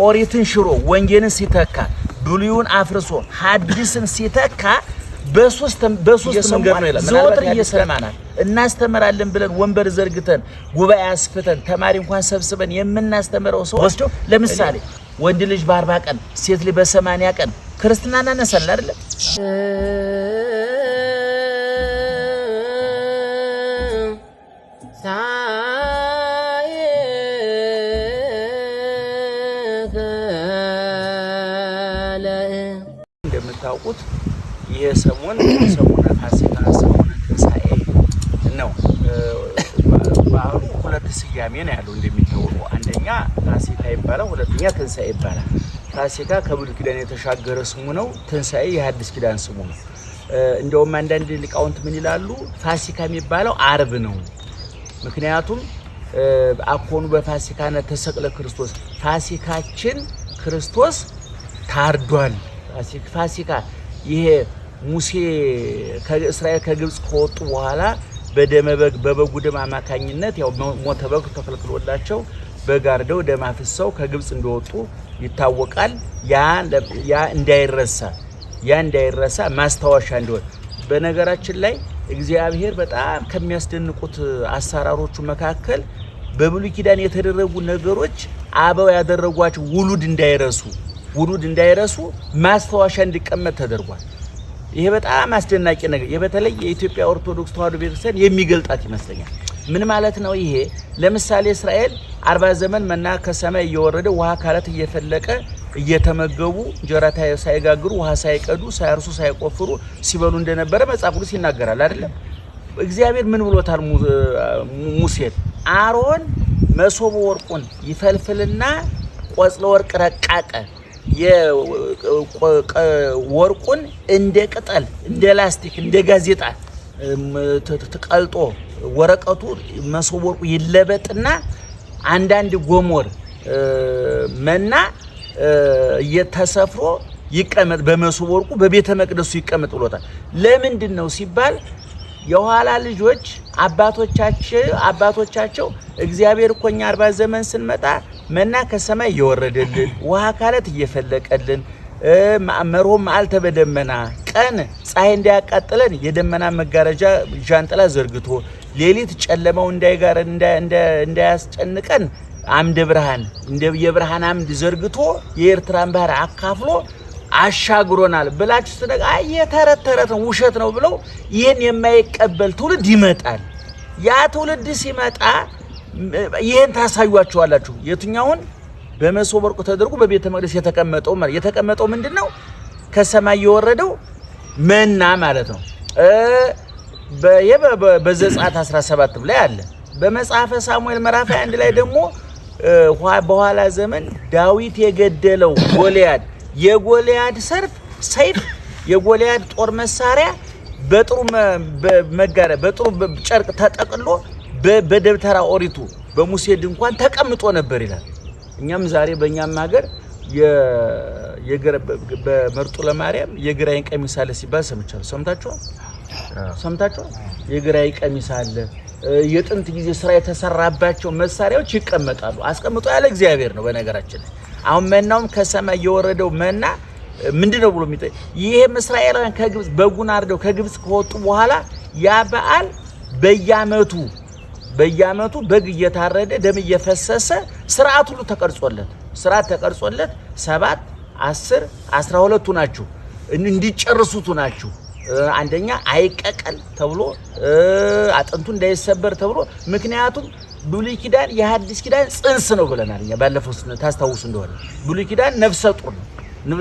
ኦሪትን ሽሮ ወንጌልን ሲተካ ብሉይን አፍርሶ ሐዲስን ሲተካ በሶስት መንገድ ነው ይላል ዘወትር እየሰማናል እናስተምራለን ብለን ወንበር ዘርግተን ጉባኤ አስፍተን ተማሪ እንኳን ሰብስበን የምናስተምረው ሰው ወስዶ ለምሳሌ ወንድ ልጅ በ40 ቀን ሴት ልጅ በ80 ቀን ክርስትና እናነሳለን አይደል እንደምታውቁት የሰሞን ፋሲካ ሰሞን ትንሣኤ ነው ሁለት ስያሜ ነው ያለው እንደሚታወቀው አንደኛ ፋሲካ ይባላል ሁለተኛ ትንሣኤ ይባላል ፋሲካ ከብሉይ ኪዳን የተሻገረ ስሙ ነው ትንሣኤ የሐዲስ ኪዳን ስሙ ነው እንደውም አንዳንድ ሊቃውንት ምን ይላሉ ፋሲካ የሚባለው ዓርብ ነው ምክንያቱም አኮኑ በፋሲካነ ተሰቅለ ክርስቶስ ፋሲካችን ክርስቶስ ታርዷል ፋሲካ ይሄ ሙሴ ከእስራኤል ከግብጽ ከወጡ በኋላ በደመ በግ በበጉ ደም አማካኝነት ያው ሞተ በግ ተከልክሎላቸው በጋርደው ደም አፍሰው ከግብጽ እንደወጡ ይታወቃል ያ እንዳይረሳ ማስተዋሻ እንዲሆን በነገራችን ላይ እግዚአብሔር በጣም ከሚያስደንቁት አሰራሮቹ መካከል በብሉይ ኪዳን የተደረጉ ነገሮች አበው ያደረጓቸው ውሉድ እንዳይረሱ ማስተዋሻ እንዲቀመጥ ተደርጓል ይሄ በጣም አስደናቂ ነገር በተለይ የኢትዮጵያ ኦርቶዶክስ ተዋሕዶ ቤተክርስቲያን የሚገልጣት ይመስለኛል ምን ማለት ነው ይሄ ለምሳሌ እስራኤል 40 ዘመን መና ከሰማይ እየወረደ ውሃ ካለት እየፈለቀ እየተመገቡ እንጀራ ሳይጋግሩ ውሃ ሳይቀዱ ሳይርሱ ሳይቆፍሩ ሲበሉ እንደነበረ መጽሐፍ ቅዱስ ይናገራል አይደል እግዚአብሔር ምን ብሎታል ሙሴን አሮን መሶበ ወርቁን ይፈልፍልና ቆጽለ ወርቅ ረቃቀ ወርቁን እንደ ቅጠል እንደ ላስቲክ እንደ ጋዜጣ ተቀልጦ ወረቀቱ መሶበ ወርቁ ይለበጥና አንዳንድ ጎሞር መና የተሰፍሮ ይቀመጥ በመሶበ ወርቁ በቤተ መቅደሱ ይቀመጥ ብሎታል ለምንድነው ሲባል የኋላ ልጆች አባቶቻቸው እግዚአብሔር እኮኛ 40 ዘመን ስንመጣ መና ከሰማይ እየወረደልን ውሃ ካለት እየፈለቀልን መሮም መዓልተ በደመና ቀን ፀሐይ እንዳያቃጥለን የደመና መጋረጃ ጃንጥላ ዘርግቶ ሌሊት ጨለማው እንዳይጋረን እንዳያስጨንቀን አምደ ብርሃን የብርሃን አምድ ዘርግቶ የኤርትራን ባህር አካፍሎ አሻግሮናል ብላችሁ ተደጋ የተረተረት ነው ውሸት ነው ብለው ይሄን የማይቀበል ትውልድ ይመጣል ያ ትውልድ ሲመጣ ይሄን ታሳዩአቸዋላችሁ የትኛውን በመሶበ ወርቁ ተደርጎ በቤተ መቅደስ የተቀመጠው ምንድነው ከሰማይ የወረደው መና ማለት ነው በዘጸአት 17 ላይ አለ በመጽሐፈ ሳሙኤል ምዕራፍ 1 ላይ ደግሞ በኋላ ዘመን ዳዊት የገደለው ጎልያድ የጎልያድ ሰይፍ የጎልያድ ጦር መሳሪያ በጥሩ መጋረ በጥሩ ጨርቅ ተጠቅሎ በደብተራ ኦሪቱ በሙሴ ድንኳን ተቀምጦ ነበር ይላል እኛም ዛሬ በእኛም ሀገር በመርጦ ለማርያም የግራይን ቀሚስ አለ ሲባል ሰምታችኋል የግራይ ቀሚስ አለ የጥንት ጊዜ ስራ የተሰራባቸው መሳሪያዎች ይቀመጣሉ አስቀምጦ ያለ እግዚአብሔር ነው በነገራችን አሁን መናውም ከሰማይ የወረደው መና ምንድነው ብሎ የሚጠይ ይሄ እስራኤላውያን ከግብጽ በጉን አርደው ከግብጽ ከወጡ በኋላ ያ በዓል በየአመቱ በግ እየታረደ ደም እየፈሰሰ ስርዓት ሁሉ ተቀርጾለት 7 10 12 ናችሁ እንዲጨርሱት ናችሁ አንደኛ አይቀቀል ተብሎ አጥንቱ እንዳይሰበር ተብሎ ምክንያቱም ብሉይ ኪዳን የሐዲስ ኪዳን ጽንስ ነው ብለናል እኛ ባለፈው ታስታውሱ እንደሆነ ብሉይ ኪዳን ነፍሰ ጡር ነው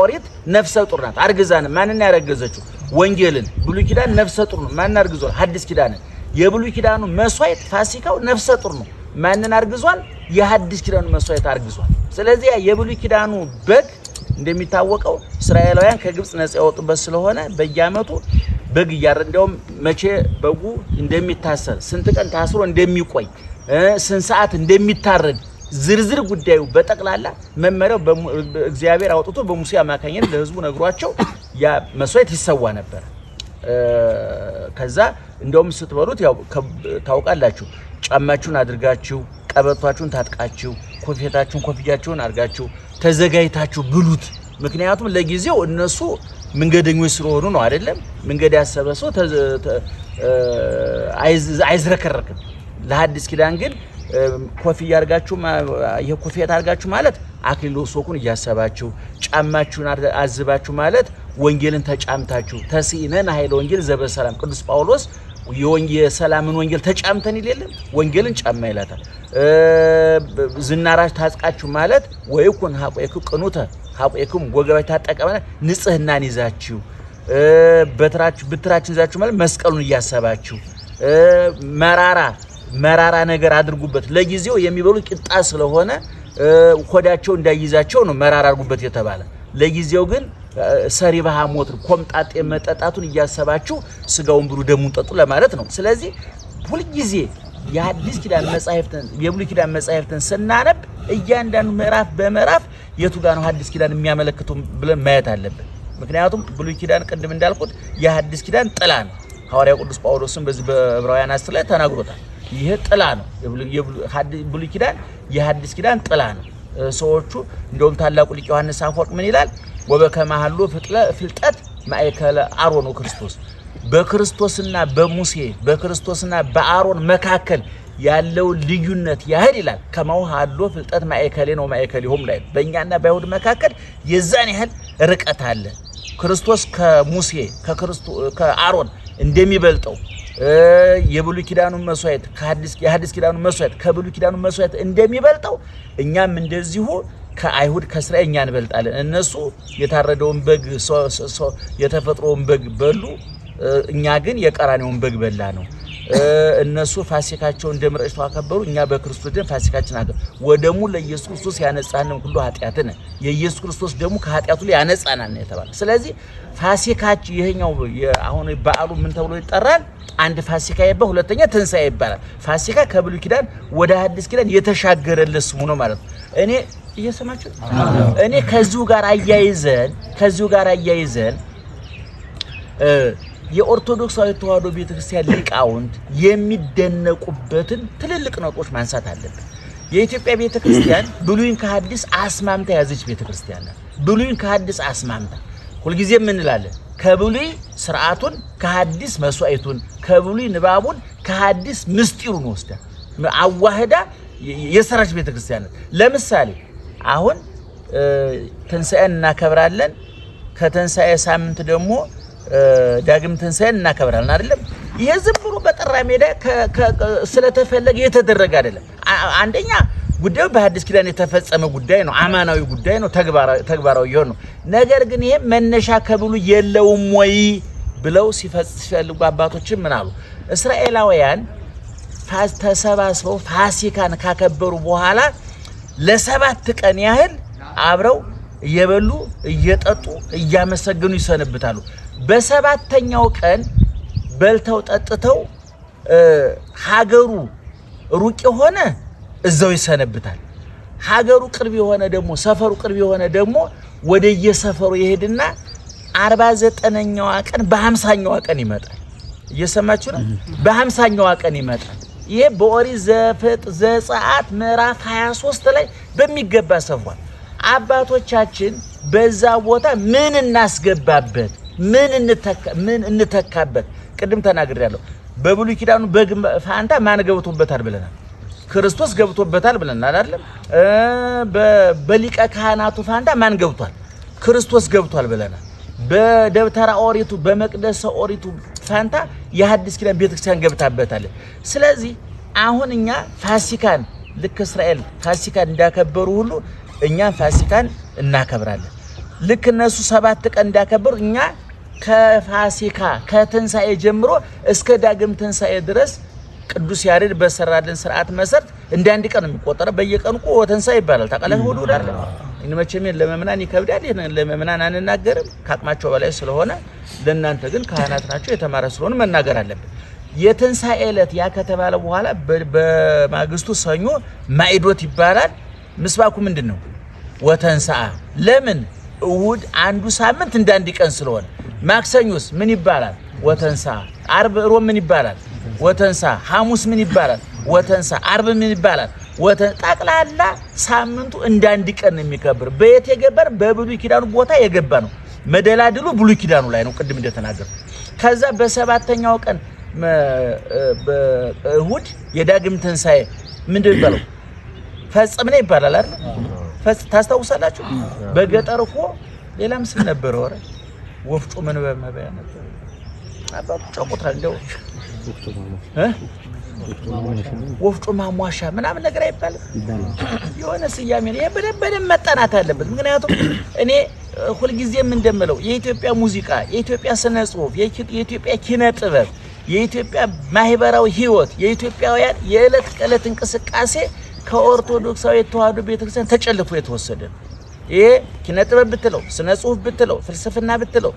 ኦሪት ነፍሰ ጡር ናት አርግዛን ማንና ያረገዘችው ወንጌልን ብሉይ ኪዳን ነፍሰ ጡር ነው ማንና አርግዟል ሐዲስ ኪዳን የብሉይ ኪዳኑ መስዋዕት ፋሲካው ነፍሰ ጡር ነው ማንና አርግዟል የሐዲስ ኪዳኑ መስዋዕት አርግዟል ስለዚህ የብሉይ ኪዳኑ በግ እንደሚታወቀው እስራኤላውያን ከግብጽ ነፃ ያወጡበት ስለሆነ በየአመቱ በግ ያረንደውም መቼ በጉ እንደሚታሰር ስንት ቀን ታስሮ እንደሚቆይ ስንት ሰዓት እንደሚታረድ ዝርዝር ጉዳዩ በጠቅላላ መመሪያው እግዚአብሔር አውጥቶ በሙሴ አማካኝነት ለህዝቡ ነግሯቸው ያ መስዋዕት ይሰዋ ነበር ከዛ እንደውም ስትበሉት ያው ታውቃላችሁ ጫማችሁን አድርጋችሁ ቀበቷችሁን ታጥቃችሁ ኮፍያችሁን አድርጋችሁ ተዘጋጅታችሁ ብሉት። ምክንያቱም ለጊዜው እነሱ መንገደኞች ስለሆኑ ነው አይደለም። መንገድ ያሰበ ሰው አይዝረከረክም። ለሐዲስ ኪዳን ግን ኮፍያ አድርጋችሁ የኮፍያ አድርጋችሁ ማለት አክሊለ ሦኩን እያሰባችሁ ጫማችሁን አዝባችሁ ማለት ወንጌልን ተጫምታችሁ ተሲነን ኃይለ ወንጌል ዘበሰላም ቅዱስ ጳውሎስ የሰላምን ወንጌል ተጫምተን ይልልን ወንጌልን ጫማ ይላታል። ዝናራች ታጥቃችሁ ማለት ወይኩን ሀቆይኩ ቅኑተ ሀቆይኩም ወገባች ታጠቀ ማለት ንጽህናን ይዛችሁ ብትራችን ይዛችሁ ማለት መስቀሉን እያሰባችሁ መራራ ነገር አድርጉበት። ለጊዜው የሚበሉ ቂጣ ስለሆነ ኮዳቸው እንዳይይዛቸው ነው መራራ አድርጉበት የተባለ። ለጊዜው ግን ሰሪባህ ሞት ኮምጣጤ መጠጣቱን እያሰባችሁ ስጋውን ብሉ ደሙን ጠጡ ለማለት ነው። ስለዚህ ሁሉ ጊዜ የሐዲስ ኪዳን መጻሕፍትን የብሉይ ኪዳን መጻሕፍትን ስናነብ እያንዳንዱ ምዕራፍ በምዕራፍ የቱ ጋር ነው ሐዲስ ኪዳን የሚያመለክቱ ብለን ማየት አለብን። ምክንያቱም ብሉይ ኪዳን ቅድም እንዳልኩት የሐዲስ ኪዳን ጥላ ነው። ሐዋርያው ቅዱስ ጳውሎስም በዚህ በዕብራውያን 10 ላይ ተናግሮታል። ይሄ ጥላ ነው። ብሉይ ኪዳን የሐዲስ ኪዳን ጥላ ነው። ሰዎቹ እንደውም ታላቁ ሊቅ ዮሐንስ አፈወርቅ ምን ይላል? ወበከመ ሀሎ ፍልጠት ማእከለ አሮን ወክርስቶስ፣ በክርስቶስና በሙሴ በክርስቶስና በአሮን መካከል ያለው ልዩነት ያህል ይላል ከመው ሀሎ ፍልጠት ማእከሌ ነው ማእከሊሆም ላይ በእኛና በአይሁድ መካከል የዛን ያህል ርቀት አለ። ክርስቶስ ከሙሴ ከአሮን እንደሚበልጠው የብሉይ ኪዳኑ መስዋዕት የሐዲስ ኪዳኑ መስዋዕት ከብሉይ ኪዳኑ መስዋዕት እንደሚበልጠው እኛም እንደዚሁ ከአይሁድ ከእስራኤል እኛ እንበልጣለን። እነሱ የታረደውን በግ የተፈጥሮውን በግ በሉ፣ እኛ ግን የቀራኔውን በግ በላ ነው። እነሱ ፋሲካቸውን እንደምረጭተው አከበሩ፣ እኛ በክርስቶስ ደም ፋሲካችን አከበሩ። ወደሙ ለኢየሱስ ክርስቶስ ያነጻንም ሁሉ ኃጢአትን የኢየሱስ ክርስቶስ ደሙ ከኃጢአቱ ላይ ያነጻናል ነው የተባለ። ስለዚህ ፋሲካችን ይሄኛው አሁን በዓሉ ምን ተብሎ ይጠራል? አንድ ፋሲካ ይባላል፣ ሁለተኛ ትንሣኤ ይባላል። ፋሲካ ከብሉይ ኪዳን ወደ ሐዲስ ኪዳን የተሻገረለት ስሙ ነው ማለት ነው። እኔ እየሰማችሁ እኔ ከዚሁ ጋር አያይዘን የኦርቶዶክሳዊ ተዋሕዶ ቤተክርስቲያን ሊቃውንት የሚደነቁበትን ትልልቅ ነጥቦች ማንሳት አለብን። የኢትዮጵያ ቤተክርስቲያን ብሉይን ከሐዲስ አስማምታ ያዘች ቤተክርስቲያን ናት። ብሉይን ከሐዲስ አስማምታ ሁልጊዜ ምን እንላለን? ከብሉይ ስርዓቱን ከሐዲስ መስዋዕቱን ከብሉይ ንባቡን ከሐዲስ ምስጢሩን ወስዳ አዋህዳ የሰራች ቤተክርስቲያን ናት። ለምሳሌ አሁን ትንሣኤን እናከብራለን። ከትንሣኤ ሳምንት ደግሞ ዳግም ትንሣኤን እናከብራለን አይደለም። ይሄ ዝም ብሎ በጠራ ሜዳ ስለተፈለገ የተደረገ አይደለም። አንደኛ ጉዳዩ በሐዲስ ኪዳን የተፈጸመ ጉዳይ ነው፣ አማናዊ ጉዳይ ነው፣ ተግባራዊ ይሆን ነው። ነገር ግን ይሄ መነሻ ከብሉይ የለውም ወይ ብለው ሲፈልጉ አባቶችን ምን አሉ? እስራኤላውያን ተሰባስበው ፋሲካን ካከበሩ በኋላ ለ7 ቀን ያህል አብረው እየበሉ እየጠጡ እያመሰገኑ ይሰነብታሉ። በ7ኛው ቀን በልተው ጠጥተው ሀገሩ ሩቅ የሆነ እዛው ይሰነብታል። ሀገሩ ቅርብ የሆነ ደግሞ ሰፈሩ ቅርብ የሆነ ደግሞ ወደ የሰፈሩ ይሄድና 49ኛው ቀን በ50ኛው ቀን ይመጣል። እየሰማችሁ ነው? በ50ኛው ቀን ይመጣል። ይሄ በኦሪት ዘጸአት ምዕራፍ 23 ላይ በሚገባ ሰፍሯል። አባቶቻችን በዛ ቦታ ምን እናስገባበት ምን እንተካበት ቅድም ተናግሬያለሁ። በብሉይ ኪዳኑ በግ ፋንታ ማን ገብቶበታል ብለናል? ክርስቶስ ገብቶበታል ብለናል አይደል? በሊቀ ካህናቱ ፋንታ ማን ገብቷል? ክርስቶስ ገብቷል ብለናል። በደብተራ ኦሪቱ በመቅደሰ ኦሪቱ ፋንታ የሐዲስ ኪዳን ቤተክርስቲያን ገብታበታለች። ስለዚህ አሁን እኛ ፋሲካን ልክ እስራኤል ፋሲካን እንዳከበሩ ሁሉ እኛም ፋሲካን እናከብራለን። ልክ እነሱ 7 ቀን እንዳከበሩ እኛ ከፋሲካ ከትንሣኤ ጀምሮ እስከ ዳግም ትንሣኤ ድረስ ቅዱስ ያሬድ በሰራልን ስርዓት መሰረት እንደ አንድ ቀን የሚቆጠረው በየቀኑ ትንሣኤ ይባላል። ታውቃለህ? ወደ ወዳለ እንመቸም ለመምናን ይከብዳል። ለመምናን አንናገርም ከአቅማቸው በላይ ስለሆነ፣ ለእናንተ ግን ካህናት ናቸው የተማረ ስለሆነ መናገር አለብን። የትንሣኤ ዕለት ያ ከተባለ በኋላ በማግስቱ ሰኞ ማዕዶት ይባላል። ምስባኩ ምንድነው? ወተንሳአ። ለምን? እሁድ አንዱ ሳምንት እንደ አንድ ቀን ስለሆነ። ማክሰኞስ ምን ይባላል? ወተንሳአ። አርብ ሮብ ምን ይባላል? ወተንሳአ። ሐሙስ ምን ይባላል? ወተንሳአ። አርብ ምን ይባላል? ጠቅላላ ሳምንቱ እንዳንድ ቀን የሚከበር በየት የገበር በብሉይ ኪዳኑ ቦታ የገባ ነው። መደላድሉ ብሉይ ኪዳኑ ላይ ነው ቅድም እንደተናገር። ከዛ በሰባተኛው ቀን በእሁድ የዳግም ትንሳኤ ምንድን ይባላል? ፈጽምነ ይባላል አይደል? ታስታውሳላችሁ? በገጠር እኮ ሌላም ስም ነበረው። ኧረ ወፍጮ ምን በመባያ ነበር አባቱ ጨቁታ እንደው ወፍጮ ማሟሻ ምናምን ነገር አይባልም። የሆነ ስያሜ ነው። በደንብ መጠናት አለበት። ምክንያቱም እኔ ሁልጊዜም እንደምለው የኢትዮጵያ ሙዚቃ፣ የኢትዮጵያ ስነ ጽሁፍ፣ የኢትዮጵያ ኪነ ጥበብ፣ የኢትዮጵያ ማህበራዊ ህይወት፣ የኢትዮጵያውያን የዕለት ከዕለት እንቅስቃሴ ከኦርቶዶክሳዊ ተዋህዶ ቤተክርስቲያን ተጨልፎ የተወሰደ ነው። ይሄ ኪነ ጥበብ ብትለው፣ ስነ ጽሁፍ ብትለው፣ ፍልስፍና ብትለው፣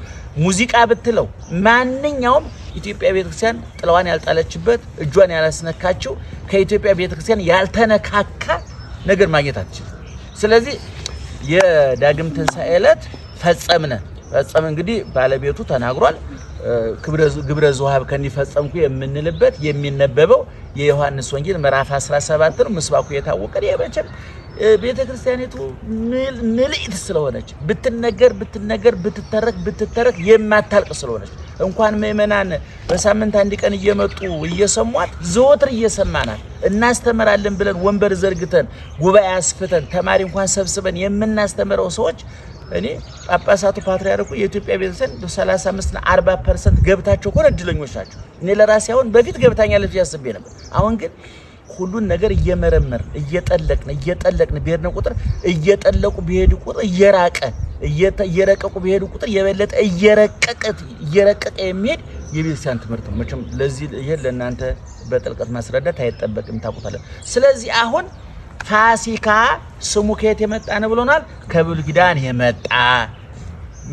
ሙዚቃ ብትለው ማንኛውም ኢትዮጵያ ቤተክርስቲያን ጥላዋን ያልጣለችበት እጇን ያላስነካችው ከኢትዮጵያ ቤተክርስቲያን ያልተነካካ ነገር ማግኘት አትችልም። ስለዚህ የዳግም ትንሣኤ ዕለት ፈጸም እንግዲህ ባለቤቱ ተናግሯል። ግብረ ዘውሃብ ከኒፈጸምኩ የምንልበት የሚነበበው የዮሐንስ ወንጌል ምዕራፍ 17 ነው። ምስባኩ የታወቀ የመቼም ቤተክርስቲያኒቱ ምልዕት ስለሆነች ብትነገር ብትተረክ የማታልቅ ስለሆነች እንኳን ምእመናን በሳምንት አንድ ቀን እየመጡ እየሰሟት ዘወትር እየሰማናት እናስተምራለን ብለን ወንበር ዘርግተን ጉባኤ አስፍተን ተማሪ እንኳን ሰብስበን የምናስተምረው ሰዎች እኔ ጳጳሳቱ ፓትርያርኩ የኢትዮጵያ ቤተክርስቲያን 35 እና 40% ገብታቸው ኮን እድለኞች ናቸው። እኔ ለራሴ አሁን በፊት ገብታኛለች ያስቤ ነበር። አሁን ግን ሁሉን ነገር እየመረመር እየጠለቅን በሄድን ቁጥር እየጠለቁ በሄዱ ቁጥር እየረቀቁ በሄዱ ቁጥር የበለጠ እየረቀቀ የሚሄድ የቤተክርስቲያን ትምህርት ነው። መቼም ለዚህ ይሄ ለእናንተ በጥልቀት ማስረዳት አይጠበቅም፣ ታውቁታላችሁ። ስለዚህ አሁን ፋሲካ ስሙ ከየት የመጣ ነው ብሎናል? ከብሉይ ኪዳን የመጣ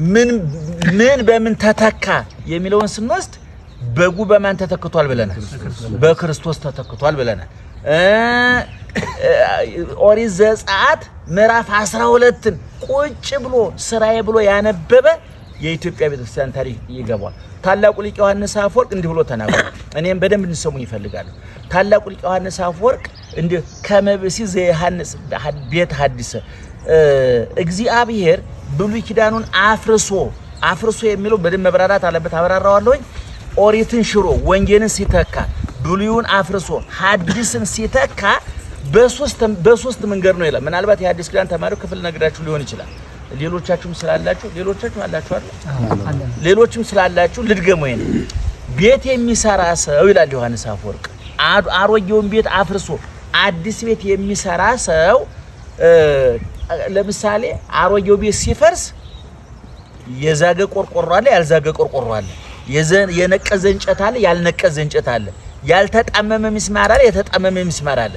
ምን በምን ተተካ የሚለውን ስንወስድ በጉ በማን ተተክቷል ብለናል? በክርስቶስ ተተክቷል ብለናል። ኦሪት ዘጸአት ምዕራፍ 12ን ቁጭ ብሎ ስራዬ ብሎ ያነበበ የኢትዮጵያ ቤተክርስቲያን ታሪክ ይገባል። ታላቁ ሊቅ ዮሐንስ አፈወርቅ እንዲህ ብሎ ተናግሯል። እኔም በደንብ እንሰሙኝ ይፈልጋሉ። ታላቁ ሊቅ ዮሐንስ አፈወርቅ እንዲህ ከመብሲ ዘዮሐንስ ቤት ሐዲስ እግዚአብሔር ብሉይ ኪዳኑን አፍርሶ የሚለው በደንብ መብራራት አለበት። አብራራዋለሁኝ። ኦሪትን ሽሮ ወንጌልን ሲተካ ብሉይን አፍርሶ ሐዲስን ሲተካ በሶስት መንገድ ነው ይላል። ምናልባት የሐዲስ ኪዳን ተማሪው ክፍል ነግራችሁ ሊሆን ይችላል። ሌሎቻችሁም ስላላችሁ አላችሁ አይደል? ሌሎችም ስላላችሁ ልድገሙ። ይሄን ቤት የሚሰራ ሰው ይላል ዮሐንስ አፈወርቅ አሮጌውን ቤት አፍርሶ አዲስ ቤት የሚሰራ ሰው ለምሳሌ አሮጌው ቤት ሲፈርስ የዛገ ቆርቆሮ አለ፣ ያልዛገ ቆርቆሮ አለ። የነቀዘ እንጨት አለ፣ ያልነቀዘ እንጨት አለ። ያልተጣመመ ምስማር አለ፣ የተጣመመ ምስማር አለ።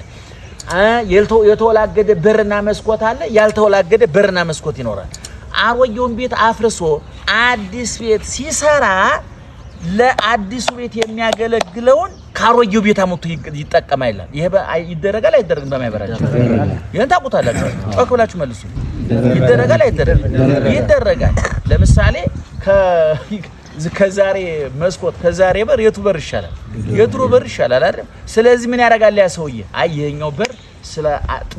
የተወላገደ በርና መስኮት አለ፣ ያልተወላገደ በርና መስኮት ይኖራል። አሮጌውን ቤት አፍርሶ አዲስ ቤት ሲሰራ ለአዲሱ ቤት የሚያገለግለውን ካሮጌው ቤት አመጡ ይጠቀማል ይላል። ይሄ ይደረጋል አይደረግም? በማይበራችሁ ይሄን ታውቁታላችሁ። ጮክ ብላችሁ መልሱ። ይደረጋል አይደረግም? ይደረጋል። ለምሳሌ ከዛሬ መስኮት ከዛሬ በር የቱ በር ይሻላል? የድሮ በር ይሻላል አይደል? ስለዚህ ምን ያደርጋል ያ ሰውዬ? ይሄኛው በር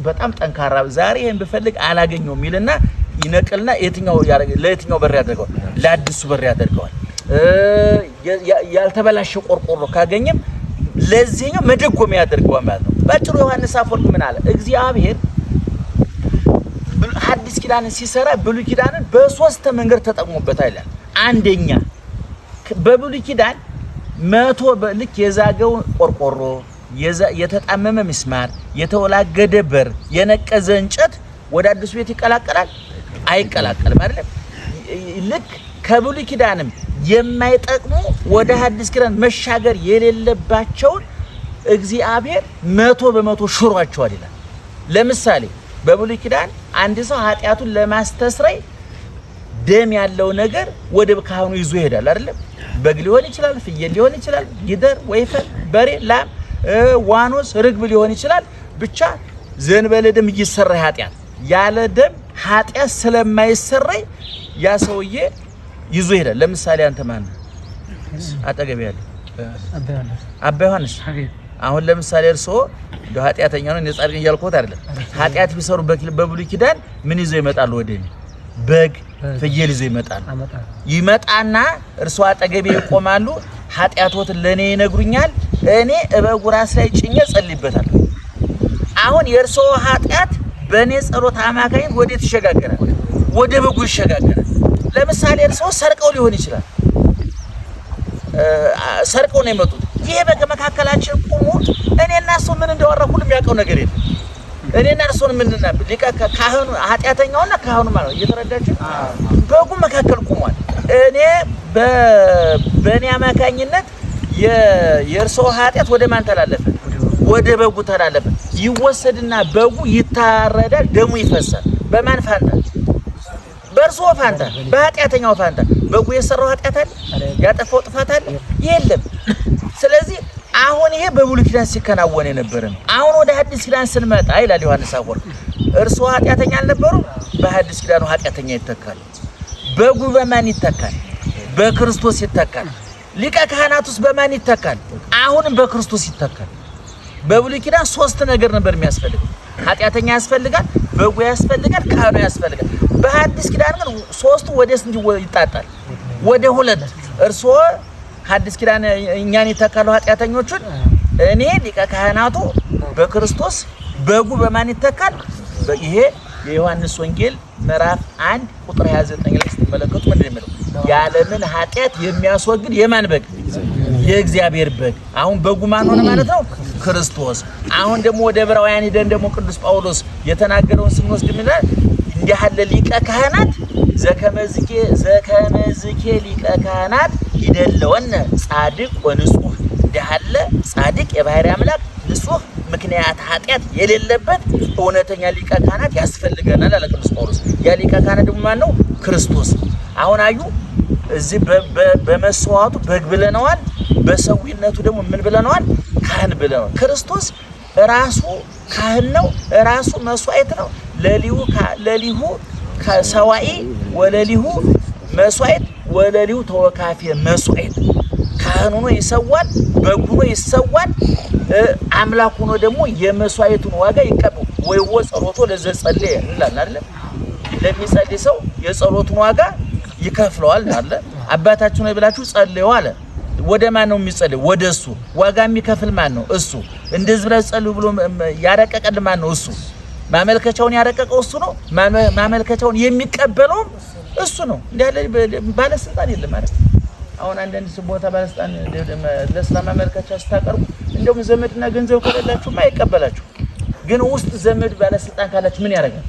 በጣም ጠንካራ ዛሬ ይሄን ብፈልግ አላገኘውም ይልና ይነቅልና ለየትኛው በር ያደርገዋል? ለአዲሱ በር ያደርገዋል። ያልተበላሸ ቆርቆሮ ካገኘም ለዚህኛው መደጎሚያ ያደርገዋል ማለት ነው። ባጭሩ ዮሐንስ አፈወርቅ ምን አለ? እግዚአብሔር ሐዲስ ኪዳንን ሲሰራ ብሉይ ኪዳንን በሶስት መንገድ ተጠቅሞበታል ይላል። አንደኛ በብሉይ ኪዳን 100 ልክ የዛገው ቆርቆሮ፣ የተጣመመ ምስማር፣ የተወላገደ በር፣ የነቀዘ እንጨት ወደ አዲሱ ቤት ይቀላቀላል አይቀላቀልም አይደል? ልክ ከብሉይ ኪዳንም የማይጠቅሙ ወደ ሐዲስ ኪዳን መሻገር የሌለባቸውን እግዚአብሔር 100% ሽሯቸዋል ይላል። ለምሳሌ በብሉይ ኪዳን አንድ ሰው ኃጢያቱን ለማስተስረይ ደም ያለው ነገር ወደ ካህኑ ይዞ ይሄዳል አይደል? በግ ሊሆን ይችላል፣ ፍየል ሊሆን ይችላል፣ ጊደር፣ ወይፈን፣ በሬ፣ ላም፣ ዋኖስ፣ ርግብ ሊሆን ይችላል። ብቻ ዘንበለ ደም ይሰራይ ኃጢያት ያለ ደም ኃጢያት ስለማይሰረይ ያ ሰውዬ ይዞ ይሄዳል። ለምሳሌ አንተ ማን አጠገብ ያለ አባ ዮሐንስ አሁን ለምሳሌ እርሶ ኃጢአተኛ ነው ጻድቅ እያልኩት አይደለም ኃጢአት ቢሰሩ በብሉይ ኪዳን ምን ይዘው ይመጣሉ ወደኔ በግ ፍየል ይዘው ይመጣና እርሶ አጠገቤ ይቆማሉ ኃጢአቶትን ለኔ ይነግሩኛል እኔ እበጉ ራስ ላይ ጭኜ ጸልይበታለሁ አሁን የእርሶ ኃጢአት በእኔ ጸሎት አማካኝነት ወዴት ይሸጋገራል ወደ በጉ ይሸጋገራል ለምሳሌ እርሶ ሰርቀው ሊሆን ይችላል ሰርቀው ነው የመጡት ይሄ በመካከላችን ቆሞ እኔና እሱ ምን እንደወራ ሁሉም ያውቀው ነገር የለም እኔና እርሱን ምንና ሊቀ ካህኑ ኃጢአተኛውና ካህኑ ማለት እየተረዳችሁ በጉ መካከል ቆሟል እኔ በእኔ አማካኝነት የእርሶ ኃጢአት ወደ ማን ተላለፈ ወደ በጉ ተላለፈ ይወሰድና በጉ ይታረዳል ደሙ ይፈሳል በማን ፋንታ በእርሶ ፋንታ በኃጢአተኛው ፋንታ በጉ የሰራው ኃጢአት አለ ያጠፋው ጥፋት አለ የለም ስለዚህ አሁን ይሄ በብሉይ ኪዳን ሲከናወን የነበረ ነው አሁን ወደ ሐዲስ ኪዳን ስንመጣ ይላል ዮሐንስ አፈወርቅ እርሶ ኃጢአተኛ አልነበሩ በሐዲስ ኪዳኑ ኃጢአተኛ ይተካል በጉ በማን ይተካል በክርስቶስ ይተካል ሊቀ ካህናቱስ በማን ይተካል አሁንም በክርስቶስ ይተካል በብሉይ ኪዳን ሶስት ነገር ነበር የሚያስፈልገው ኃጢአተኛ ያስፈልጋል በጉ ያስፈልጋል ካህኑ ያስፈልጋል በሐዲስ ኪዳን ግን ሶስቱ ወደስ ይጣጣል ወደ ሁለት እርሶ ሐዲስ ኪዳን እኛን ይተካሉ ኃጢአተኞቹን እኔ ሊቀ ካህናቱ በክርስቶስ በጉ በማን ይተካል ይሄ የዮሐንስ ወንጌል ምዕራፍ 1 ቁጥር 29 ላይ ስትመለከቱ ምንድነው የሚለው ያለምን ኃጢአት የሚያስወግድ የማን በግ የእግዚአብሔር በግ አሁን በጉ ማን ሆነ ማለት ነው ክርስቶስ አሁን ደግሞ ወደ ዕብራውያን ሄደን ደግሞ ቅዱስ ጳውሎስ የተናገረውን ስንወስድ ምን ይላል እንዲህ ያለ ሊቀ ካህናት ዘከመዝኬ ሊቀ ካህናት ይደለወነ ጻድቅ ወንጹህ እንዲህ ያለ ጻድቅ የባህሪ አምላክ ንጹህ ምክንያት ኃጢአት የሌለበት እውነተኛ ሊቀ ካህናት ያስፈልገናል አለ ቅዱስ ጳውሎስ ያ ሊቀ ካህናት ደግሞ ማን ነው ክርስቶስ አሁን አዩ እዚህ በመስዋዕቱ በግ ብለናል በሰዊነቱ ደግሞ ምን ብለናል ካህን ብለናል ክርስቶስ ራሱ ካህን ነው ራሱ መስዋዕት ነው ለሊሁ ከሰዋኢ ወለሊሁ መስዋዕት ወለሊሁ ተወካፊ መስዋዕት ካህኑ ነው ይሰዋል በጉ ነው ይሰዋል አምላኩ ነው ደግሞ የመስዋዕቱን ዋጋ ይቀበል ወይው ጸሎቱ ለዘጸለየ እንላለን አይደል ለሚጸልይ ሰው የጸሎቱን ዋጋ ይከፍለዋል አለ አባታችሁ ነው ብላችሁ ጸልዩ አለ ወደ ማን ነው የሚጸልይ ወደሱ ዋጋ የሚከፍል ማን ነው እሱ እንደዚህ ብለ ጸልዩ ብሎ ያረቀቀል ማን ነው እሱ ማመልከቻውን ያረቀቀው እሱ ነው ማመልከቻውን የሚቀበለው እሱ ነው እንዲያለ ባለስልጣን የለም ማለት አሁን አንዳንድ ቦታ ባለስልጣን ለስራ ማመልከቻ ስታቀርቡ እንደውም ዘመድና ገንዘብ ከሌላችሁ ማይቀበላችሁ ግን ውስጥ ዘመድ ባለስልጣን ካላችሁ ምን ያደርጋል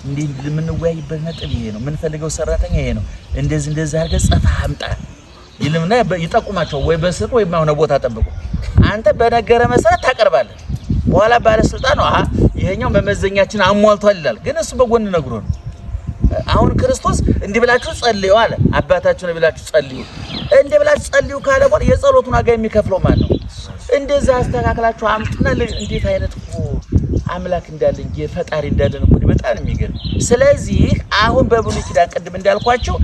እንዴ ለምንወያይበት ነጥብ ይሄ ነው ምን ፈልገው ሰራተኛ ይሄ ነው እንደዚህ አድርገህ ጸፋ አምጣ ይልምና ይጠቁማቸው ወይ በስልክ ወይ ማውና ቦታ ጠብቁ አንተ በነገረ መሰረት ታቀርባለህ በኋላ ባለስልጣን ነው ይሄኛው መመዘኛችን አሟልቷል ይላል ግን እሱ በጎን ነግሮ ነው አሁን ክርስቶስ እንዲህ ብላችሁ ጸልዩ አለ አባታችሁ ነው ብላችሁ ጸልዩ እንዲህ ብላችሁ ጸልዩ ካለ በኋላ የጸሎቱን ዋጋ የሚከፍለው ማን ነው እንደዛ አስተካክላችሁ አምጥና እንዴት አይነት አምላክ እንዳለን የፈጣሪ እንዳለን እኮ በጣም የሚገርም ስለዚህ አሁን በብሉይ ኪዳን ቅድም እንዳልኳችሁ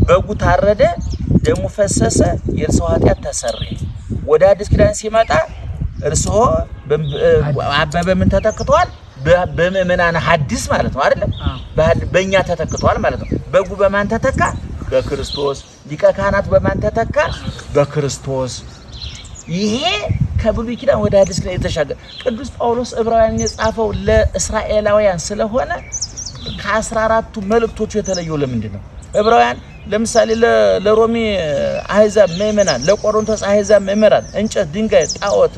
በጉ ታረደ ደሙ ፈሰሰ የእርሱ ኃጢአት ተሰረየ ወደ አዲስ ኪዳን ሲመጣ እርሱ አበበ ምን ተተክቷል በመመናን ሐዲስ ማለት ነው አይደል በእኛ ተተክቷል ማለት ነው በጉ በማን ተተካ በክርስቶስ ሊቀ ካህናት በማን ተተካ በክርስቶስ ይሄ ከብሉይ ኪዳን ወደ አዲስ ኪዳን የተሻገረ ቅዱስ ጳውሎስ ዕብራውያን የጻፈው ለእስራኤላውያን ስለሆነ ከ14ቱ መልእክቶቹ የተለየው ለምንድን ነው ዕብራውያን ለምሳሌ ለሮሚ አህዛብ ምእመናን ለቆሮንቶስ አህዛብ ምእመናን እንጨት ድንጋይ ጣዖት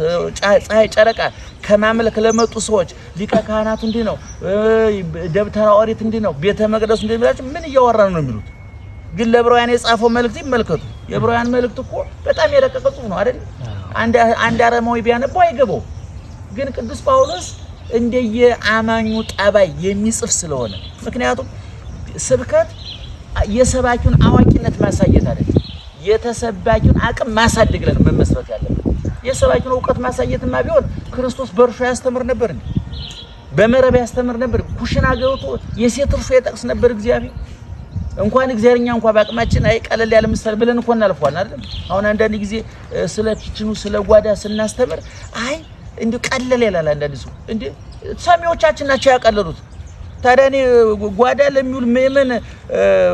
ፀሐይ ጨረቃ ከማምለክ ለመጡ ሰዎች ሊቀ ካህናቱ እንዲህ ነው ደብተራ ኦሪት እንዲህ ነው ቤተ መቅደሱ እንዲህ ብላችሁ ምን እያወራን ነው የሚሉት ግን ለዕብራውያን የጻፈው መልእክት ይመልከቱ የዕብራውያን መልእክት እኮ በጣም የረቀቀ ጽሑፍ ነው አይደል አንድ አረማዊ ቢያነበው አይገባው ግን ቅዱስ ጳውሎስ እንደየ አማኙ ጠባይ የሚጽፍ ስለሆነ ምክንያቱም ስብከት የሰባኪውን አዋቂነት ማሳየት አይደለም የተሰባኪውን አቅም ማሳደግ ላይ ነው መመስረት ያለበት የሰባኪውን ዕውቀት ማሳየትማ ቢሆን ክርስቶስ በእርሾ ያስተምር ነበር እንዴ በመረብ ያስተምር ነበር ኩሽና ገብቶ የሴት እርሾ ይጠቅስ ነበር እግዚአብሔር እንኳን እግዚአብሔርኛ እንኳን ባቅማችን አይ ቀለል ያለ ምሳሌ ብለን እንኳን እናልፈዋል አይደል አሁን አንዳንድ ጊዜ ስለ ኪችኑ ስለ ጓዳ ስናስተምር አይ እንዴ ቀለለ ይላል አንዳንድ ሰው እንዴ ሰሚዎቻችን ናቸው ያቀለሉት ታዲያ ጓዳ ለሚውል ምእመን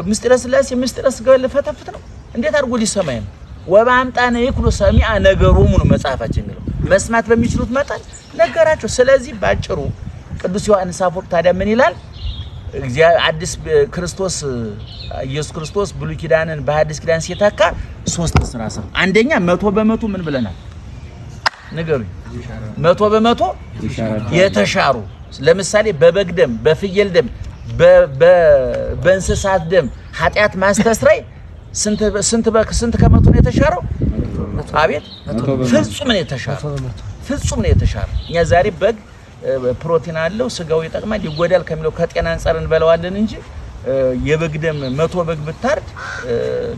ምስጢረ ሥላሴ ምስጢረ ሥጋው ለፈተፍት ነው እንዴት አድርጎ ሊሰማይ ነው ወባምጣነ ይኩሉ ሰሚዓ ነገሮሙ ነው መጽሐፋችን የሚለው መስማት በሚችሉት መጠን ነገራቸው ስለዚህ ባጭሩ ቅዱስ ዮሐንስ አፈወርቅ ታዲያ ምን ይላል አዲስ ክርስቶስ ኢየሱስ ክርስቶስ ብሉይ ኪዳንን በሐዲስ ኪዳን ሲተካ ሶስት ስራ ሰራ አንደኛ 100% ምን ብለናል ነገሩ 100% የተሻሩ ለምሳሌ በበግ ደም በፍየል ደም በእንስሳት ደም ኃጢአት ማስተስረይ ስንት ከመቶ ነው የተሻረው አቤት ፍጹም ነው የተሻረው ፍጹም ነው የተሻረው እኛ ዛሬ በግ ፕሮቲን አለው ስጋው ይጠቅማል ይጎዳል ከሚለው ከጤና አንፃር እንበለዋለን እንጂ የበግ ደም 100 በግ ብታርድ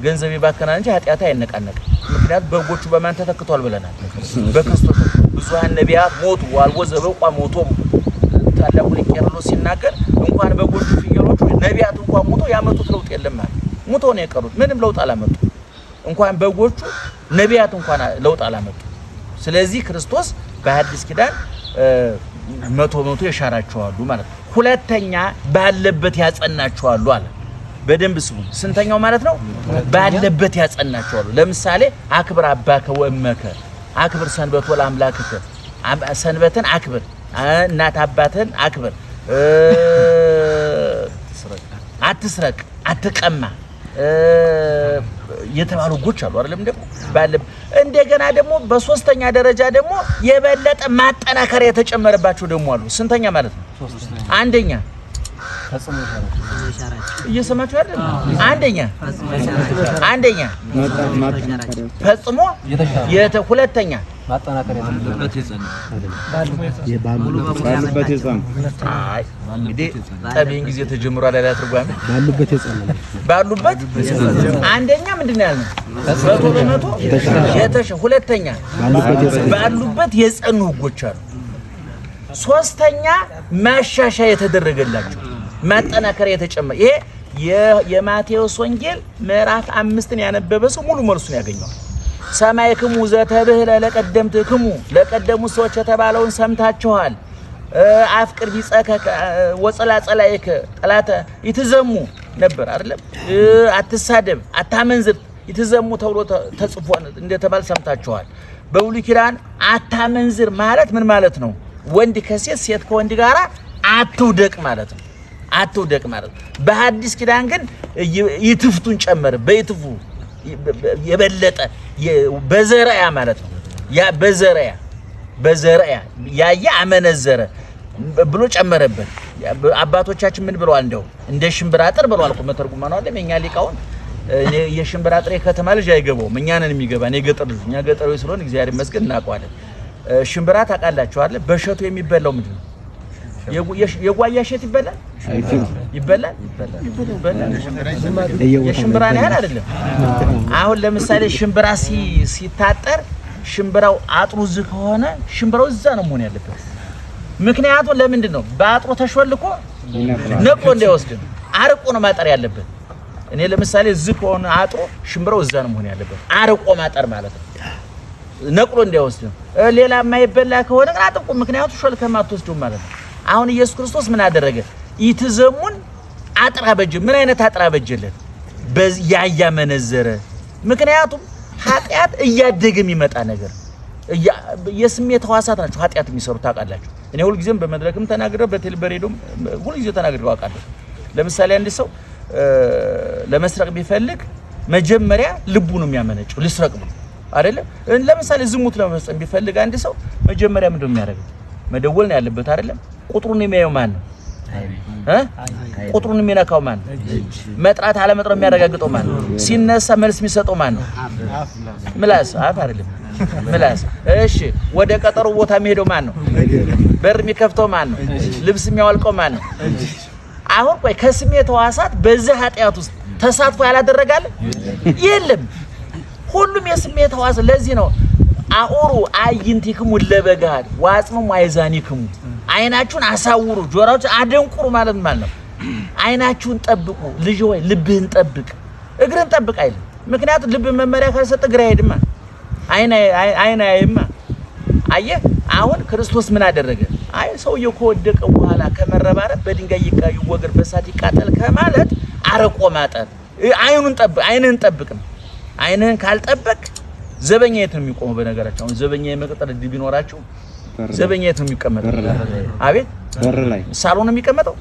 ገንዘብ ይባከናል እንጂ ኃጢአት አይነቃነቅም ምክንያት በጎቹ በማን ተተክቷል ብለናል በክርስቶስ ብዙሃን ነቢያት ሞቱ ዋልቦ ዘበቋ ሞቶ ታላቁ ቄርሎስ ሲናገር እንኳን በጎቹ ፍየሎቹ ነቢያት እንኳን ሞቶ ያመጡት ለውጥ የለም ማለት ሞቶ ነው የቀሩት ምንም ለውጥ አላመጡ እንኳን በጎቹ ነቢያት እንኳን ለውጥ አላመጡ ስለዚህ ክርስቶስ በሐዲስ ኪዳን 100% የሻራቸዋሉ ማለት ነው ሁለተኛ ባለበት ያጸናቸዋሉ አለ በደንብ ስሙ ስንተኛው ማለት ነው ባለበት ያጸናቸዋሉ ለምሳሌ አክብር አባከ ወእመከ አክብር ሰንበት ወለአምላክከ ሰንበትን አክብር እናት አባትን አክብር አትስረቅ አትቀማ የተባሉ ጎች አሉ አይደለም ደግሞ ባለብ እንደገና ደግሞ በሶስተኛ ደረጃ ደግሞ የበለጠ ማጠናከሪያ የተጨመረባቸው ደግሞ አሉ ስንተኛ ማለት ነው አንደኛ እየሰማችሁ አይደል አንደኛ ፈጽሞ ሁለተኛ ማጠናከሪያ ባሉበት የጸኑ አይ እንግዲህ ጠቢን ጊዜ ተጀምሯል አይደል ትርጓሜ ባሉበት አንደኛ ምንድነው ያልነው 100% ሁለተኛ ባሉበት የጸኑ ህጎች አሉ ሶስተኛ ማሻሻያ የተደረገላቸው ማጠናከሪያ የተጨመረ ይሄ የማቴዎስ ወንጌል ምዕራፍ 5ን ያነበበ ሰው ሙሉ መልሱን ያገኘው ሰማይክሙ ዘተብህለ ለቀደምትክሙ ለቀደሙ ሰዎች የተባለውን ሰምታችኋል አፍቅር ቢጸከ ወጸላጸላይከ ጠላተ ይትዘሙ ነበር አይደለም አትሳደብ አታመንዝር ይትዘሙ ተብሎ ተጽፎ እንደተባለ ሰምታችኋል በብሉይ ኪዳን አታመንዝር ማለት ምን ማለት ነው ወንድ ከሴት ሴት ከወንድ ጋራ አትውደቅ ማለት ነው አትውደቅ ማለት በሐዲስ ኪዳን ግን ይትፍቱን ጨመረ በይትፉ የበለጠ በዘራያ ማለት ነው ያ በዘራያ ያያ አመነዘረ ብሎ ጨመረበት አባቶቻችን ምን ብለዋል እንደው እንደ ሽምብራ አጥር ብለዋል እኮ መተርጉማን አለ እኛ ሊቃውን የሽምብራ አጥር ከተማ ልጅ አይገባውም እኛ ነን የሚገባን የገጠር ልጅ እኛ ገጠሮች ስለሆነ እግዚአብሔር ይመስገን እናውቀዋለን ሽምብራ ታውቃላችሁ አይደል በሸቱ የሚበላው ምንድን ነው የጓያ ሸት ይበላል ይበላል የሽምብራ ነው አይደለም አሁን ለምሳሌ ሽምብራ ሲታጠር ሽምብራው አጥሩ ዝግ ከሆነ ሽምብራው እዛ ነው መሆን ያለበት ምክንያቱም ለምንድን ነው በአጥሩ ተሾልኮ ነቆ እንዳይወስድ አርቆ ነው ማጠር ያለበት እኔ ለምሳሌ ዝግ ከሆነ አጥሩ ሽምብራው እዛ ነው መሆን ያለበት አርቆ ማጠር ማለት ነው ነቅሎ እንዳይወስድ ሌላ የማይበላ ከሆነ አጥቁ ምክንያቱም ሾልከ ማትወስዱ ማለት ነው አሁን ኢየሱስ ክርስቶስ ምን አደረገ ይትዘሙን አጥራበጀ ምን አይነት አጥራበጀለት በያያ መነዘረ ምክንያቱም ኃጢአት እያደገም ይመጣ ነገር የስሜት ህዋሳት ናቸው ኃጢአት የሚሰሩ ታውቃላችሁ እኔ ሁሉ ጊዜም በመድረክም ተናግረው በቴሌበሬዶም ሁሉ ጊዜ ተናግረው አውቃለሁ ለምሳሌ አንድ ሰው ለመስረቅ ቢፈልግ መጀመሪያ ልቡ ነው የሚያመነጨው ልስረቅ ነው አይደለም ለምሳሌ ዝሙት ለመፈጸም ቢፈልግ አንድ ሰው መጀመሪያ ምንድነው የሚያደርገው መደወል ነው ያለበት አይደለም ቁጥሩን የሚያየው ማን ነው ቁጥሩን የሚነካው ማን ነው መጥራት አለ መጥራት የሚያረጋግጠው ማን ነው ሲነሳ መልስ የሚሰጠው ማን ነው ምላስ አፍ አይደለም ምላስ እሺ ወደ ቀጠሮ ቦታ የሚሄደው ማን ነው በር የሚከፍተው ማን ነው ልብስ የሚያወልቀው ማን ነው አሁን ቆይ ከስሜት ህዋሳት በዚህ ኃጢአት ውስጥ ተሳትፎ ያላደረጋለ የለም ሁሉም የስሜት ህዋስ ለዚህ ነው አኡሩ አይንቲክሙ ለበጋድ ዋጽሙ አይዛኒክሙ አይናችሁን አሳውሩ ጆሮአችሁን አደንቁሩ ማለት ነው አይናችሁን ጠብቁ ልጅ ሆይ ልብህን ጠብቅ እግርን ጠብቅ አይደል ምክንያቱም ልብ መመሪያ ካልሰጠ እግር አይሄድማ አይና አይማ አየህ አሁን ክርስቶስ ምን አደረገ? አይ ሰውየው ከወደቀ በኋላ ከመረባረብ በድንጋይ ይወገር በሳት ይቃጠል ከማለት አረቆ ማጠር አይንህን ጠብቅ ነው። አይንህን ካልጠበቅ ዘበኛ የት ነው የሚቆመው? በነገራችን አሁን ዘበኛ የመቅጠር እድል ቢኖራችሁ ዘበኛ የት ነው የሚቀመጠው? አቤት በር ላይ ሳሎን ነው የሚቀመጠው?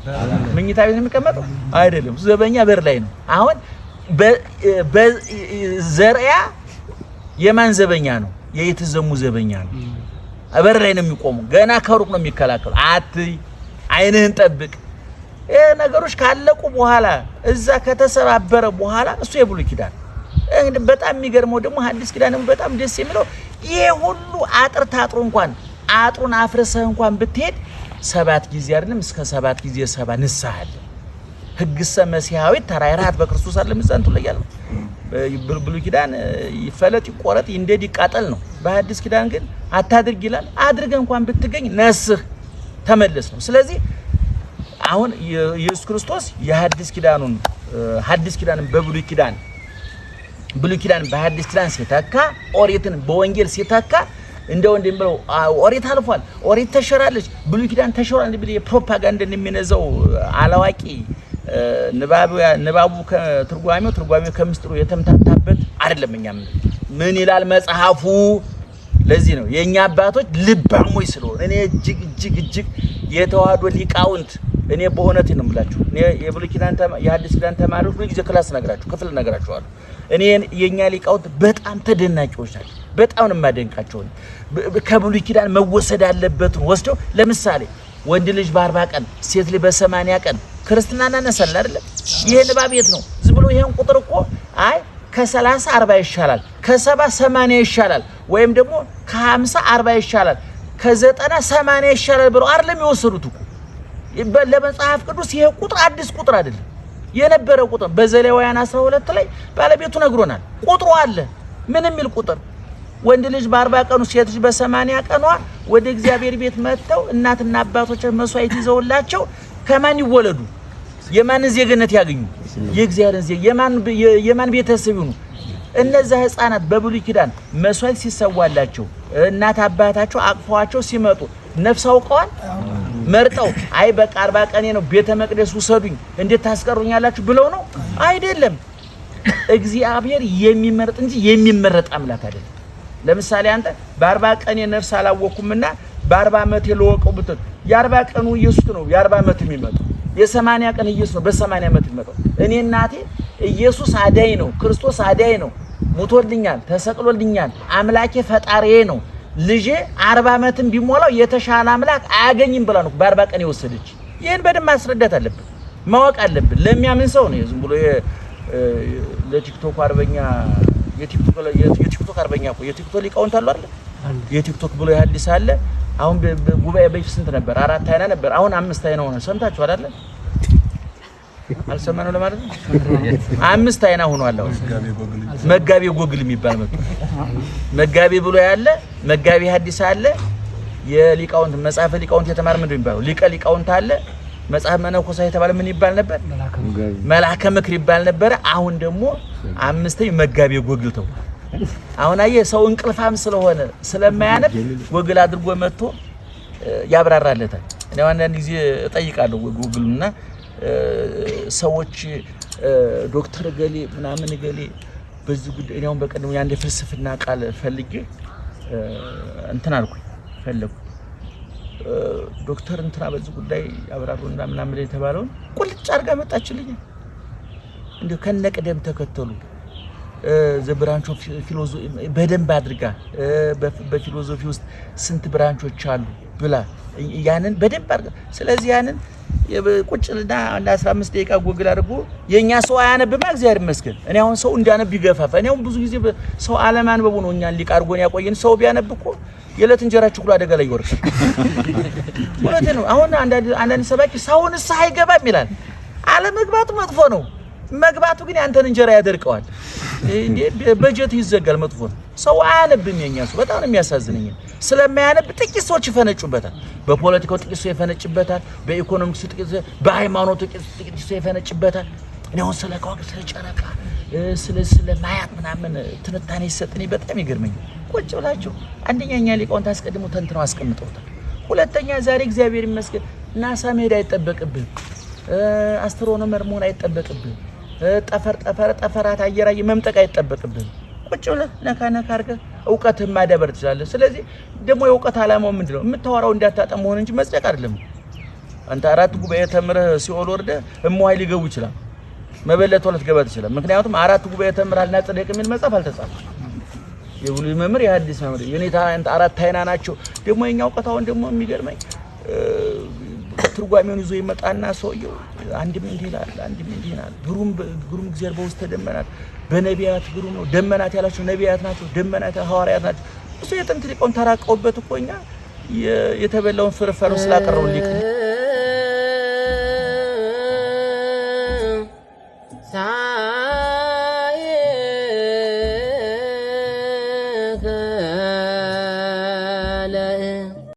መኝታ ቤት ነው የሚቀመጠው? አይደለም፣ ዘበኛ በር ላይ ነው። አሁን በዘርያ የማን ዘበኛ ነው? የየትዘሙ ዘበኛ ነው። በር ላይ ነው የሚቆመው። ገና ከሩቅ ነው የሚከላከሉ። አይንህን ጠብቅ። ነገሮች ካለቁ በኋላ እዛ ከተሰባበረ በኋላ እሱ የብሉይ ኪዳን በጣም የሚገርመው ደግሞ ሐዲስ ኪዳን በጣም ደስ የሚለው ይሄ ሁሉ አጥር ታጥሮ እንኳን አጥሩን አፍርሰህ እንኳን ብትሄድ 7 ጊዜ አይደለም እስከ 7 ጊዜ 7 ንስሐ አለ። ሕግሰ መሲሐዊት ተራይራት በክርስቶስ አለ ምዛንቱ ላይ ያለው ብሉይ ኪዳን ይፈለጥ ይቆረጥ ይንደድ ይቃጠል ነው። በሐዲስ ኪዳን ግን አታድርግ ይላል። አድርገህ እንኳን ብትገኝ ነስህ ተመለስ ነው። ስለዚህ አሁን ኢየሱስ ክርስቶስ የሐዲስ ኪዳንን በብሉይ ኪዳን በሐዲስ ኪዳን ሲተካ ኦሪትን በወንጌል ሲተካ እንደው እንደምለው ኦሪት አልፏል፣ ኦሪት ተሸራለች፣ ብሉይ ኪዳን ተሸራል እንደ የፕሮፓጋንዳ እንደሚነዛው አላዋቂ ንባቡ ትርጓሜው ከምስጥሩ የተምታታበት አይደለም። እኛ ምን ይላል መጽሐፉ? ለዚህ ነው የኛ አባቶች ልባሞች ስለሆነ እኔ እጅግ የተዋህዶ ሊቃውንት እኔ በእውነት ነው የምላችሁ። እኔ የብሉይ ኪዳን የሐዲስ ኪዳን ተማሪዎች ሁሉ ጊዜ ክላስ ክፍል ነግራችኋለሁ። እኔ የኛ ሊቃውንት በጣም ተደናቂዎች ናቸው። በጣም ነው የማደንቃቸው። ከብሉይ ኪዳን መወሰድ ያለበትን ወስደው ለምሳሌ ወንድ ልጅ በ40 ቀን ሴት ልጅ በ80 ቀን ክርስትና እናነሳለን አይደለም? ይሄ ንባብ የት ነው? ዝም ብሎ ይሄን ቁጥር እኮ አይ ከ30 40 ይሻላል፣ ከ70 80 ይሻላል፣ ወይም ደግሞ ከ50 40 ይሻላል፣ ከ90 80 ይሻላል ብለው አይደለም የወሰዱት እኮ። ለመጽሐፍ ቅዱስ ይሄ ቁጥር አዲስ ቁጥር አይደለም፣ የነበረ ቁጥር በዘሌዋውያን 12 ላይ ባለቤቱ ነግሮናል። ቁጥሩ አለ። ምን የሚል ቁጥር? ወንድ ልጅ በ40 ቀኑ ሴት ልጅ በ80 ቀኗ ወደ እግዚአብሔር ቤት መጥተው እናትና አባቶቻቸው መስዋዕት ይዘውላቸው ከማን ይወለዱ? የማን ዜግነት ያገኙ? የእግዚአብሔር ዜግ የማን ቤተሰብ ይሁኑ? እነዛ ህፃናት በብሉይ ኪዳን መስዋዕት ሲሰዋላቸው እናት አባታቸው አቅፈዋቸው ሲመጡ ነፍስ አውቀዋል? መርጠው አይ በቃ 40 ቀኔ ነው ቤተ መቅደስ ውሰዱኝ እንዴት ታስቀሩኛላችሁ ብለው ነው? አይደለም። እግዚአብሔር የሚመርጥ እንጂ የሚመረጥ አምላክ አይደለም። ለምሳሌ አንተ በ40 ቀኔ ነፍስ አላወኩምና በ40 ዓመት ለወቀው ብትል የ40 ቀኑ ኢየሱስ ነው የ40 ዓመት የሚመጣው። የ80 ቀን ኢየሱስ ነው በ80 ዓመት የሚመጣው። እኔ እናቴ ኢየሱስ አዳይ ነው፣ ክርስቶስ አዳይ ነው፣ ሞቶልኛል፣ ተሰቅሎልኛል፣ አምላኬ ፈጣሪዬ ነው፣ ልጄ 40 ዓመትም ቢሞላው የተሻለ አምላክ አያገኝም ብላ ነው በ40 ቀን የወሰደች። ይሄን በደንብ ማስረዳት አለብን፣ ማወቅ አለብን። ለሚያምን ሰው ነው ዝም ብሎ ለቲክቶክ አርበኛ የቲክቶክ አርበኛ እኮ የቲክቶክ ሊቃውንት አሉ አይደል? የቲክቶክ ብሎ የሐዲስ አለ። አሁን ጉባኤ በፊት ስንት ነበር? 4 አይና ነበር። አሁን 5 አይና ሆነ። ሰምታችሁ አይደል? አልሰማነው ለማለት ነው። 5 አይና ሆኗል። አሁን መጋቢ ጎግል የሚባል መጥቶ መጋቢ ብሎ ያለ መጋቢ ሐዲስ አለ። የሊቃውንት መጽሐፈ ሊቃውንት የተማረ ምንድን ነው የሚባለው? ሊቀ ሊቃውንት አለ። መጽሐፍ መነኮሳት የተባለ ምን ይባል ነበር? መልአከ ምክር ይባል ነበር። አሁን ደግሞ 5ኛ መጋቢ ጎግል ተው። አሁን አየህ ሰው እንቅልፋም ስለሆነ ስለማያነብ ጎግል አድርጎ መጥቶ ያብራራለታል። እኔ አንዳንድ ጊዜ እጠይቃለሁ ጎግልና ሰዎች ዶክተር ገሌ ምናምን ገሌ በዚህ ጉዳይ እኔ አሁን በቀደም ያንደ ፍልስፍና ቃል ፈልጌ እንትን አልኩኝ ፈለኩ ዶክተር እንትና በዚህ ጉዳይ ያብራሩና ምናምን የተባለውን ቁልጭ አድርጋ መጣችልኝ። እንዴ ከነቀደም ተከተሉ ዘብራንቾ ፊሎሶፊ በደንብ አድርጋ በፊሎሶፊ ውስጥ ስንት ብራንቾች አሉ ብላ ያንን በደንብ አድርጋ። ስለዚህ ያንን ቁጭልና አንድ 15 ደቂቃ ጎግል አድርጎ የኛ ሰው አያነብማ። እግዚአብሔር ይመስገን። እኔ አሁን ሰው እንዲያነብ ይገፋፋ። እኔ አሁን ብዙ ጊዜ ሰው አለማንበቡ ነው እኛን ሊቅ አድርጎን ያቆየን። ሰው ቢያነብ እኮ የዕለት እንጀራችሁ ሁሉ አደጋ ላይ ይወርዳል። ማለት ነው። አሁን አንዳንድ ሰባኪ ሰውን ንስሐ አይገባም ይላል። አለመግባቱ መጥፎ ነው። መግባቱ ግን ያንተን እንጀራ ያደርቀዋል። እንዴ በጀት ይዘጋል። መጥፎ ነው። ሰው አያነብም። የኛ ሰው በጣም ነው የሚያሳዝነኝ። ስለማያነብ ጥቂት ሰዎች ይፈነጩበታል። በፖለቲካው ጥቂት ሰው ይፈነጭበታል። በኢኮኖሚክሱ ጥቂት፣ በሃይማኖቱ ጥቂት ሰው ይፈነጭበታል። እኔ አሁን ስለ ከዋክብት ስለ ጨረቃ ስለ ማያት ምናምን ትንታኔ ይሰጥኝ በጣም ይገርመኝ። ቁጭ ብላችሁ አንደኛኛ ሊቃውንት አስቀድሞ ተንትነው አስቀምጠውታል። ሁለተኛ ዛሬ እግዚአብሔር ይመስገን ናሳ መሄድ አይጠበቅብህ፣ አስትሮኖመር መሆን አይጠበቅብህ፣ ጠፈራት አየራይ መምጠቅ አይጠበቅብህ። ቁጭ ብለህ ነካ አድርገህ ዕውቀትህን ማዳበር ትችላለህ። ስለዚህ ደግሞ የዕውቀት ዓላማው ምንድነው? የምታወራው እንዳታጣ መሆን እንጂ መጽደቅ አይደለም። አንተ 4 ጉባኤ ተምረህ ሲኦል ወርደህ እሞይ ሊገቡ ይችላል፣ መበለት ወለት ገባ ትችላል። ምክንያቱም 4 ጉባኤ ተምራልና ጽደቅ የሚል መጽሐፍ አልተጻፈም። የብሉይ መምህር የሐዲስ መምህር የኔታ 4 አይና ናቸው። ደግሞ የኛው ዕውቀታውን ደግሞ የሚገርመኝ ትርጓሜውን ይዞ ይመጣና ሰውየው አንድም እንዲህ ይላል፣ አንድም እንዲህ ይላል። ግሩም እግዚአብሔር በውስተ ደመናት በነቢያት ግሩም ነው። ደመናት ያላቸው ነቢያት ናቸው፣ ደመናት ሐዋርያት ናቸው። እሱ የጥንት ሊቃውንት ተራቀውበት እኮ እኛ የተበላውን ፍርፋሩ ስላቀረው ሊቅ